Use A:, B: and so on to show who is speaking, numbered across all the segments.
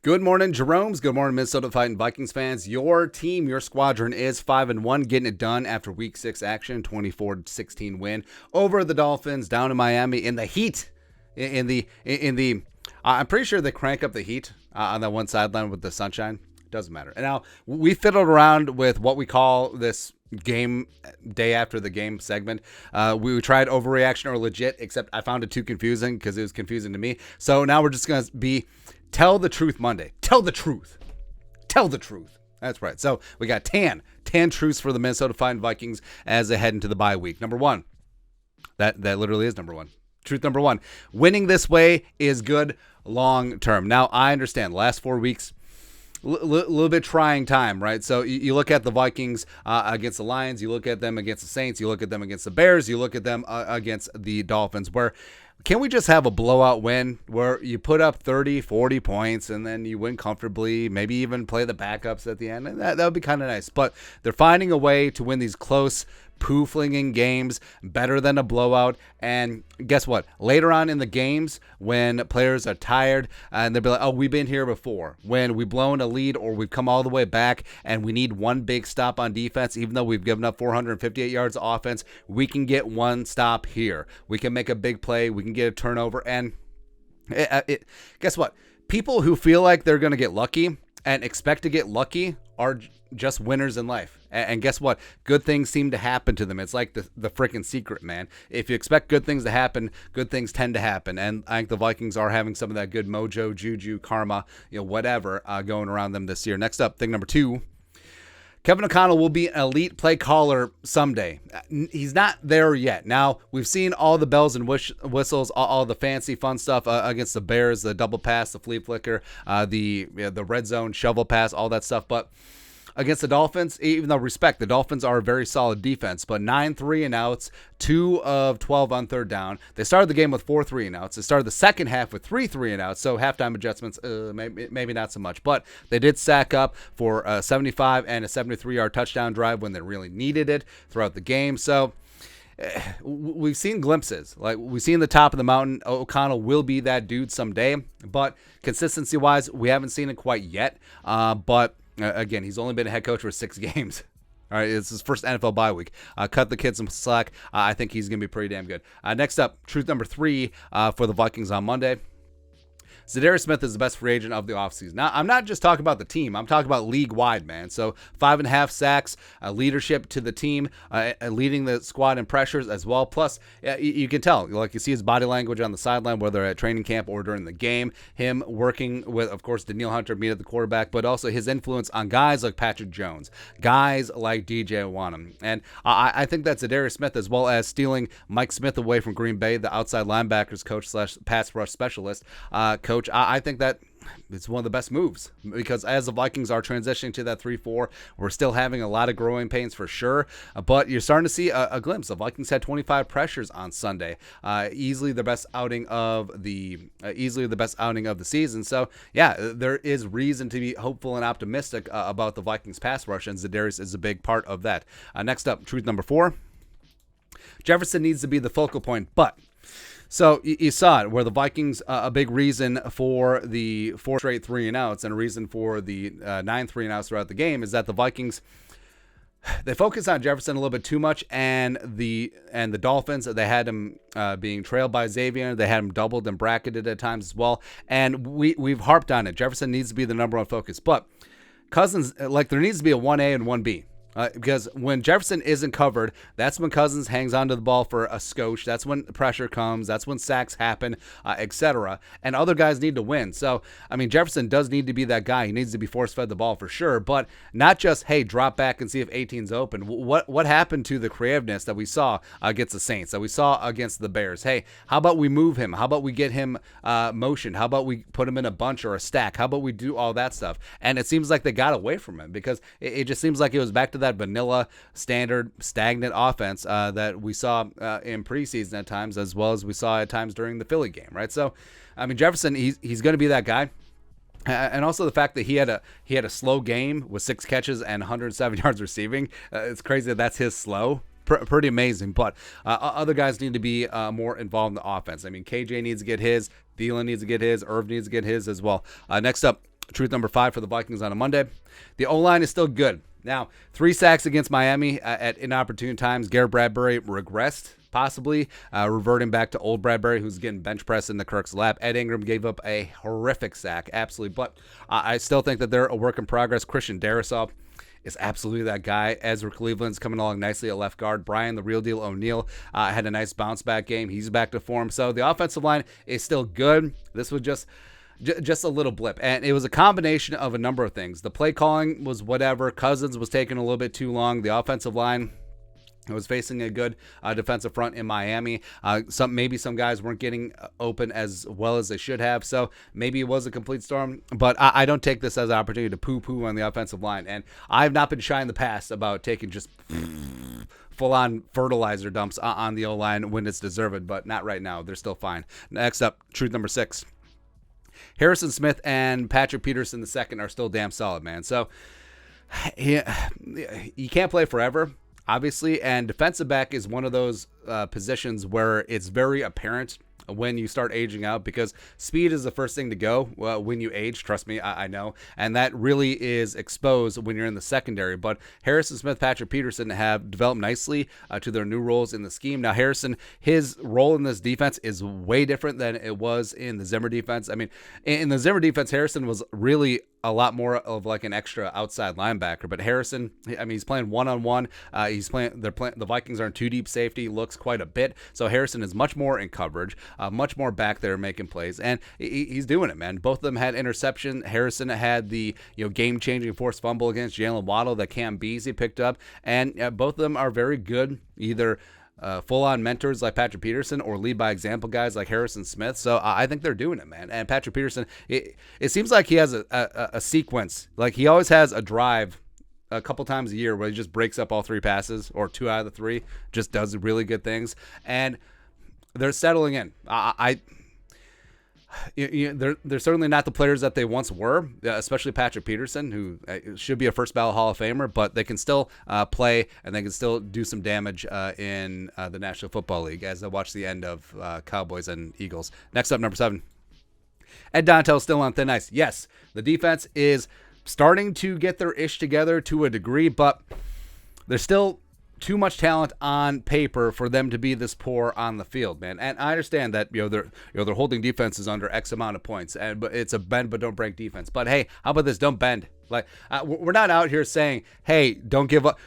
A: Good morning, Jeromes. Good morning, Minnesota Vikings fans. Your team, your squadron is 5-1, getting it done after Week 6 action, 24-16 win over the Dolphins down in Miami in the heat. I'm pretty sure they crank up the heat on that one sideline with the sunshine. Doesn't matter. And now we fiddled around with what we call this game day after the game segment. We tried overreaction or legit, except I found it too confusing because it was confusing to me. So now we're just going to be Tell the Truth Monday. Tell the truth. Tell the truth. That's right. So we got 10 truths for the Minnesota Vikings as they head into the bye week. Number one. That literally is number one. Truth number one. Winning this way is good long term. Now, I understand the last 4 weeks, little bit trying time, right? So you look at the Vikings against the Lions, you look at them against the Saints, you look at them against the Bears, you look at them against the Dolphins, where can we just have a blowout win where you put up 30, 40 points and then you win comfortably, maybe even play the backups at the end? And that would be kind of nice. But they're finding a way to win these close, poo-flinging games better than a blowout. And guess what? Later on in the games, when players are tired and they'll be like, oh, we've been here before. When we've blown a lead or we've come all the way back and we need one big stop on defense, even though we've given up 458 yards of offense, we can get one stop here. We can make a big play. We can get a turnover. And guess what? People who feel like they're going to get lucky and expect to get lucky are just winners in life. And guess what? Good things seem to happen to them. It's like the freaking secret, man. If you expect good things to happen, good things tend to happen. And I think the Vikings are having some of that good mojo, juju, karma, whatever going around them this year. Next up, thing number two. Kevin O'Connell will be an elite play caller someday. He's not there yet. Now, we've seen all the bells and whistles, all the fancy fun stuff against the Bears, the double pass, the flea flicker, the red zone shovel pass, all that stuff. But against the Dolphins, even though the Dolphins are a very solid defense, but 9 3-and-outs, 2 of 12 on third down. They started the game with 4 3-and-outs. They started the second half with 3 3-and-outs, so halftime adjustments, maybe not so much. But they did stack up for a 75 and a 73-yard touchdown drive when they really needed it throughout the game. So we've seen glimpses. Like, we've seen the top of the mountain. O'Connell will be that dude someday, but consistency-wise, we haven't seen it quite yet. But again, he's only been a head coach for 6 games. All right, it's his first NFL bye week. Cut the kid some slack. I think he's going to be pretty damn good. Next up, truth number 3 for the Vikings on Monday. Za'Darius Smith is the best free agent of the offseason. Now, I'm not just talking about the team. I'm talking about league-wide, man. So 5.5 sacks, leadership to the team, leading the squad in pressures as well. Plus, you can tell, like, you see his body language on the sideline, whether at training camp or during the game. Him working with, of course, Danielle Hunter being at the quarterback, but also his influence on guys like Patrick Jones, guys like DJ Wanham. And I think that Za'Darius Smith, as well as stealing Mike Smith away from Green Bay, the outside linebackers coach / pass rush specialist coach, I think that it's one of the best moves, because as the Vikings are transitioning to that 3-4, we're still having a lot of growing pains for sure, but you're starting to see a glimpse. The Vikings had 25 pressures on Sunday, easily the best outing of the season. So yeah, there is reason to be hopeful and optimistic about the Vikings pass rush, and Za'Darius is a big part of that. Next up, truth number 4. Jefferson needs to be the focal point, but so you saw it, where the Vikings, a big reason for the 4 straight 3-and-outs and a reason for the 9 3-and-outs throughout the game is that the Vikings, they focus on Jefferson a little bit too much, and the Dolphins, they had him being trailed by Xavier. They had him doubled and bracketed at times as well, and we've harped on it. Jefferson needs to be the number one focus, but Cousins, like, there needs to be a 1A and 1B. Because when Jefferson isn't covered, that's when Cousins hangs onto the ball for a scotch. That's when pressure comes. That's when sacks happen, etc. And other guys need to win. So, I mean, Jefferson does need to be that guy. He needs to be force-fed the ball for sure, but not just, hey, drop back and see if 18's open. What happened to the creativeness that we saw against the Saints, that we saw against the Bears? Hey, how about we move him? How about we get him motioned? How about we put him in a bunch or a stack? How about we do all that stuff? And it seems like they got away from him, because it just seems like it was back to that vanilla, standard, stagnant offense that we saw in preseason at times, as well as we saw at times during the Philly game, right? So, I mean, Jefferson, he's going to be that guy. And also the fact that he had a slow game with 6 catches and 107 yards receiving. It's crazy that that's his slow. Pretty amazing, but other guys need to be more involved in the offense. I mean, KJ needs to get his, Thielen needs to get his, Irv needs to get his as well. Next up, Truth number 5 for the Vikings on a Monday. The O-line is still good. Now, 3 sacks against Miami at inopportune times. Garrett Bradbury regressed, possibly reverting back to old Bradbury, who's getting bench pressed into Kirk's lap. Ed Ingram gave up a horrific sack, absolutely. But I still think that they're a work in progress. Christian Darrisaw is absolutely that guy. Ezra Cleveland's coming along nicely at left guard. Brian, the real deal O'Neal, had a nice bounce back game. He's back to form. So the offensive line is still good. This was just a little blip, and it was a combination of a number of things. The play calling was whatever. Cousins was taking a little bit too long. The offensive line was facing a good defensive front in Miami. Maybe some guys weren't getting open as well as they should have, so maybe it was a complete storm. But I don't take this as an opportunity to poo-poo on the offensive line, and I've not been shy in the past about taking just full-on fertilizer dumps on the O-line when it's deserved, but not right now. They're still fine. Next up, truth number 6. Harrison Smith and Patrick Peterson II are still damn solid, man. So you can't play forever, obviously, and defensive back is one of those positions where it's very apparent when you start aging out, because speed is the first thing to go when you age. Trust me, I know. And that really is exposed when you're in the secondary. But Harrison Smith, Patrick Peterson have developed nicely to their new roles in the scheme. Now, Harrison, his role in this defense is way different than it was in the Zimmer defense. I mean, in the Zimmer defense, Harrison was really a lot more of like an extra outside linebacker, but Harrison, I mean, he's playing one-on-one. The Vikings are in 2 deep safety, looks quite a bit. So Harrison is much more in coverage, much more back there making plays, and he's doing it, man. Both of them had interception. Harrison had the game-changing forced fumble against Jalen Waddle that Cam Beasley picked up, and both of them are very good, either full-on mentors like Patrick Peterson or lead by example guys like Harrison Smith. So I think they're doing it, man. And Patrick Peterson, it seems like he has a sequence. Like he always has a drive a couple times a year where he just breaks up all 3 passes, or 2 out of the 3, just does really good things. And they're settling in. They're certainly not the players that they once were, especially Patrick Peterson, who should be a first ballot Hall of Famer, but they can still play, and they can still do some damage in the National Football League as I watch the end of Cowboys and Eagles. Next up, number 7. Ed Donatell still on thin ice. Yes, the defense is starting to get their ish together to a degree, but they're still too much talent on paper for them to be this poor on the field, man. And I understand that they're holding defenses under X amount of points, but it's a bend but don't break defense. But hey, how about this? Don't bend. Like we're not out here saying, hey, don't give up.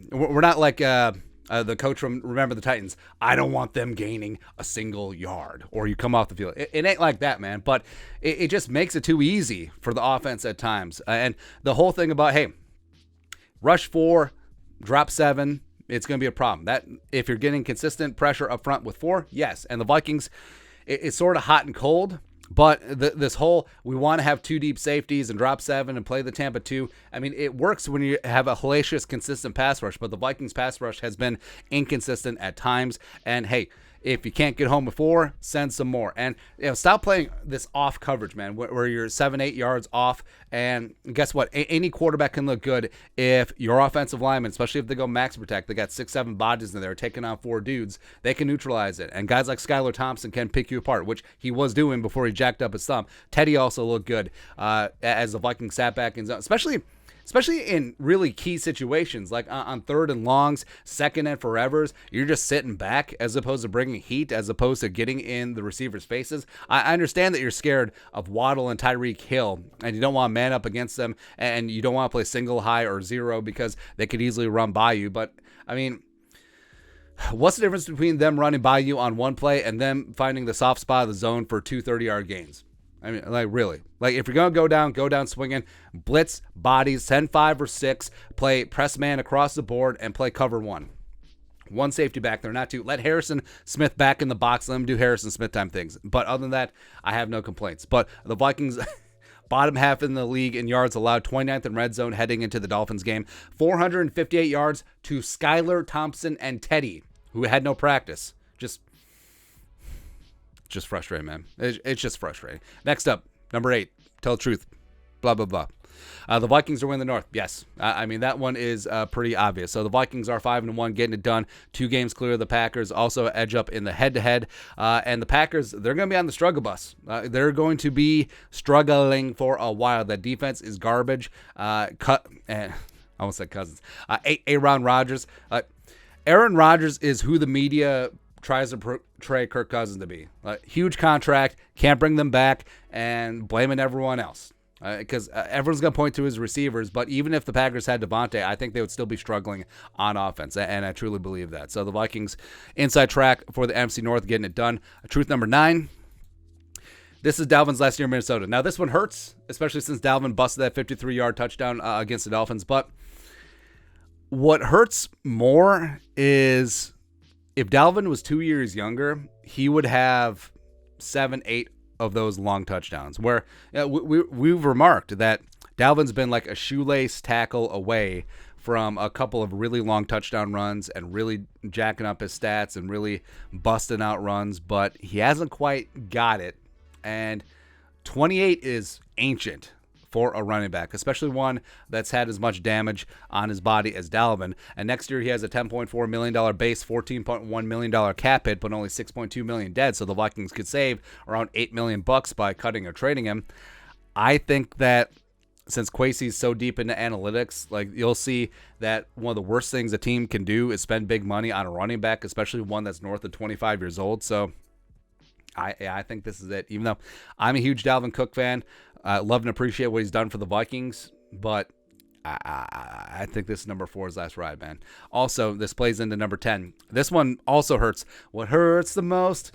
A: We're not like the coach from Remember the Titans. I don't want them gaining a single yard, or you come off the field. It ain't like that, man. But it just makes it too easy for the offense at times. And the whole thing about, hey, rush 4, drop 7. It's going to be a problem. That if you're getting consistent pressure up front with 4, yes. And the Vikings, it's sort of hot and cold, but this whole, we want to have 2 deep safeties and drop 7 and play the Tampa 2. I mean, it works when you have a hellacious, consistent pass rush, but the Vikings pass rush has been inconsistent at times. And hey, if you can't get home with 4, send some more. And stop playing this off coverage, man, where you're 7-8 yards off. And guess what? Any quarterback can look good if your offensive lineman, especially if they go max protect, they got 6-7 bodies in there taking on 4 dudes, they can neutralize it. And guys like Skylar Thompson can pick you apart, which he was doing before he jacked up his thumb. Teddy also looked good as the Vikings sat back in zone, especially in really key situations, like on 3rd and longs, 2nd and forevers. You're just sitting back as opposed to bringing heat, as opposed to getting in the receivers' faces. I understand that you're scared of Waddle and Tyreek Hill, and you don't want to man up against them, and you don't want to play single high or zero because they could easily run by you. But, I mean, what's the difference between them running by you on one play and them finding the soft spot of the zone for 2 30-yard gains? I mean, like, really. Like, if you're going to go down swinging, blitz, bodies, 10-5 or 6, play press man across the board, and play cover 1. 1 safety back there, not 2. Let Harrison Smith back in the box. Let him do Harrison Smith time things. But other than that, I have no complaints. But the Vikings, bottom half in the league in yards allowed, 29th in red zone heading into the Dolphins game. 458 yards to Skylar Thompson and Teddy, who had no practice. Just frustrating, man. It's just frustrating. Next up, number 8, tell the truth. Blah, blah, blah. The Vikings are winning the North. Yes. I mean, that one is pretty obvious. So the Vikings are 5-1, getting it done. 2 games clear of the Packers. Also edge up in the head-to-head. And the Packers, they're going to be on the struggle bus. They're going to be struggling for a while. That defense is garbage. I almost said Cousins. Aaron Rodgers. Aaron Rodgers is who the media tries to portray Kirk Cousins to be. Huge contract, can't bring them back, and blaming everyone else. Because everyone's going to point to his receivers, but even if the Packers had Devontae, I think they would still be struggling on offense, and I truly believe that. So the Vikings inside track for the NFC North, getting it done. Truth number 9. This is Dalvin's last year in Minnesota. Now, this one hurts, especially since Dalvin busted that 53-yard touchdown against the Dolphins. But what hurts more is if Dalvin was 2 years younger, he would have 7, 8 of those long touchdowns. Where we've remarked that Dalvin's been like a shoelace tackle away from a couple of really long touchdown runs and really jacking up his stats and really busting out runs, but he hasn't quite got it. And 28 is ancient for a running back, especially one that's had as much damage on his body as Dalvin. And next year he has a $10.4 million base, $14.1 million cap hit, but only $6.2 million dead. So the Vikings could save around $8 million by cutting or trading him. I think that since Kwesi's so deep into analytics, like you'll see that one of the worst things a team can do is spend big money on a running back, especially one that's north of 25 years old. So I think this is it. Even though I'm a huge Dalvin Cook fan, love and appreciate what he's done for the Vikings, but I think this is number 4's last ride, man. Also, this plays into number 10. This one also hurts. What hurts the most?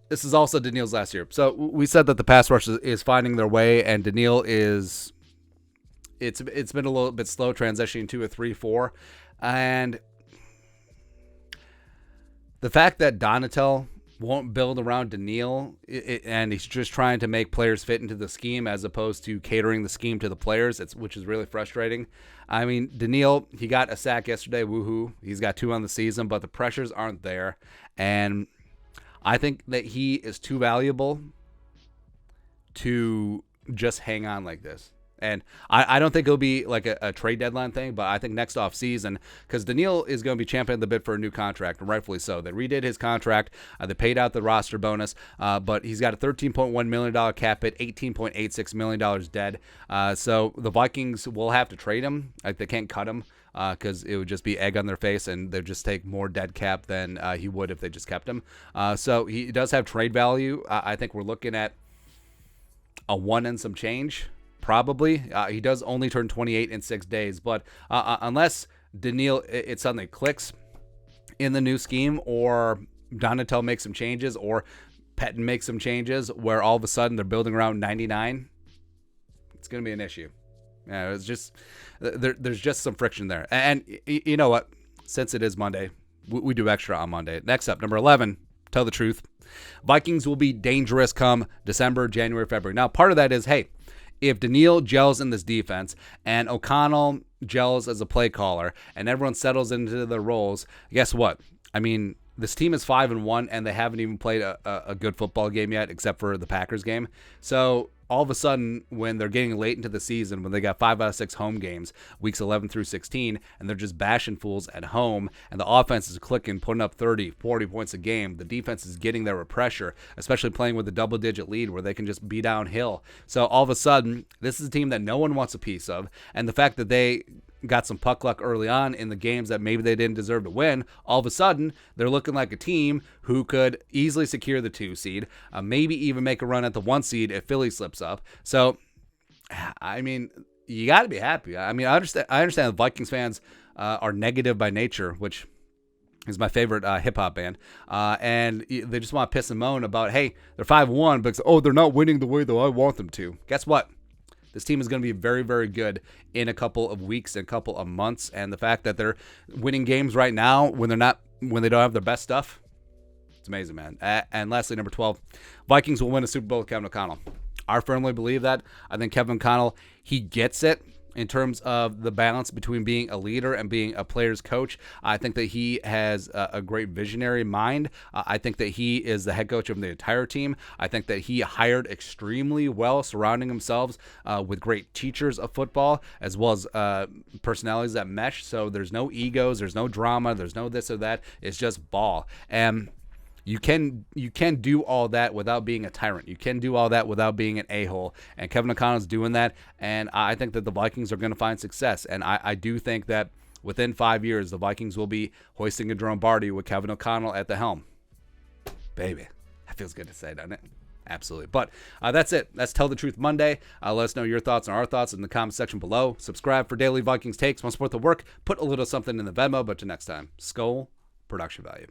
A: This is also Danielle's last year. So we said that the pass rush is finding their way, and Danielle is. It's been a little bit slow transitioning to a 3-4, and the fact that Donatell won't build around Danielle, and he's just trying to make players fit into the scheme as opposed to catering the scheme to the players, which is really frustrating. I mean, Danielle, he got a sack yesterday, woohoo. He's got 2 on the season, but the pressures aren't there, and I think that he is too valuable to just hang on like this. And I don't think it'll be like a trade deadline thing, but I think next off season, because Danielle is going to be championing the bid for a new contract, and rightfully so. They redid his contract. They paid out the roster bonus, but he's got a $13.1 million cap hit, $18.86 million dead. So the Vikings will have to trade him. Like, they can't cut him because it would just be egg on their face, and they'd just take more dead cap than he would if they just kept him. So he does have trade value. I think we're looking at a 1 and some change. Probably. He does only turn 28 in 6 days, but unless Danielle, it suddenly clicks in the new scheme, or Donatell makes some changes, or Pettin makes some changes where all of a sudden they're building around 99, it's going to be an issue. Yeah, it's just there's just some friction there. And you know what? Since it is Monday, we do extra on Monday. Next up, number 11, tell the truth. Vikings will be dangerous come December, January, February. Now, part of that is, hey, if Danielle gels in this defense and O'Connell gels as a play caller and everyone settles into their roles, guess what? I mean, this team is 5-1 and they haven't even played a good football game yet, except for the Packers game. So all of a sudden, when they're getting late into the season, when they got 5 out of 6 home games, weeks 11 through 16, and they're just bashing fools at home, and the offense is clicking, putting up 30, 40 points a game, the defense is getting there with pressure, especially playing with a double-digit lead where they can just be downhill. So all of a sudden, this is a team that no one wants a piece of, and the fact that they got some puck luck early on in the games that maybe they didn't deserve to win, all of a sudden, they're looking like a team who could easily secure the 2 seed, maybe even make a run at the 1 seed if Philly slips up. So, I mean, you got to be happy. I mean, I understand the Vikings fans are negative by nature, which is my favorite hip-hop band, and they just want to piss and moan about, hey, they're 5-1, but they're not winning the way that I want them to. Guess what? This team is going to be very, very good in a couple of weeks and a couple of months. And the fact that they're winning games right now when they don't have their best stuff, it's amazing, man. And lastly, number 12, Vikings will win a Super Bowl with Kevin O'Connell. I firmly believe that. I think Kevin O'Connell, he gets it. in terms of the balance between being a leader and being a player's coach. I think that he has a great visionary mind. I think that he is the head coach of the entire team. I think that he hired extremely well, surrounding himself with great teachers of football, as well as personalities that mesh. So there's no egos, there's no drama, there's no this or that. It's just ball. And you can do all that without being a tyrant. You can do all that without being an a-hole. And Kevin O'Connell's doing that. And I think that the Vikings are going to find success. And I do think that within 5 years, the Vikings will be hoisting a Jerome Barty with Kevin O'Connell at the helm. Baby. That feels good to say, doesn't it? Absolutely. But that's it. That's Tell the Truth Monday. Let us know your thoughts and our thoughts in the comment section below. Subscribe for daily Vikings takes. Want to support the work? Put a little something in the Venmo. But till next time, Skull Production Value.